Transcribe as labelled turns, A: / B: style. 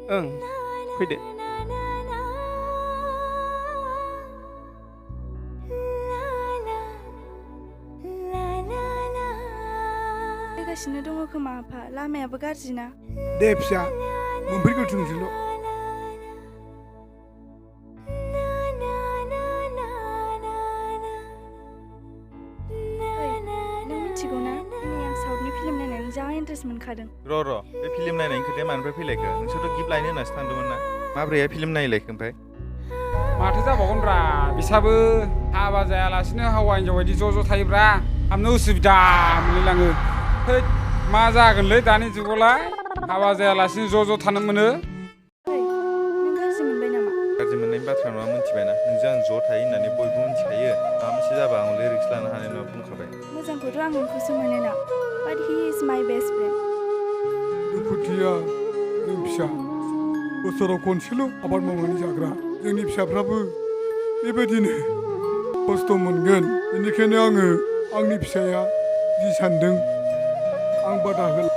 A: ओं फैदो
B: फैगासिनो दङ खोमा आफा लामायाबो गाज्रि ना
C: दे फिसा मोनफैग्रोथोंसैल'
B: नों मिथिगौ ना दिनै आं साउथनि फिल्म नायनानै जा इन्टारेस्ट मोनखादों
D: र' बे फिल्म नायनायनि खोथाया मानिफ्राय फैलायखो नोंसोरथ' गिफ्ट लायनो होननासो थांदोंमोन ना माब्रैहाय फिल्म नायलायखो ओमफ्राय
E: माथो जाबावगोनब्रा बिसाबो हाबा जायालासिनो हौवा हिनजाव बायदि ज' थायोब्रा हाबनो उसुबिदा मोनलायलाङो हैद मा जागोनलै दानि जुगावलाय हाबा जायालासिनो ज' थानो मोनो
B: नों गाज्रि मोनबाय नामा
D: गाज्रि मोननायनि बाथ्रा नङा मिथिबायना नोंजों आं ज' थायो होननानै बयबो मिथिखायो माबा मोनसे जाबा आं लिरिक्स लानो हानाय नङा बुंखाबाय
B: मोजांखौथ' आं नोंखौसो मोनो ना बाट he is my best friend
C: दुखुथिया जों फिसा बोसोराव खनसेल' आबाद मावनानै जाग्रा जोंनि फिसाफ्राबो बेबायदिनो खस्थ' मोनगोन बेनिखायनो आङो आंनि फिसाया जि सानदों आं बादा होला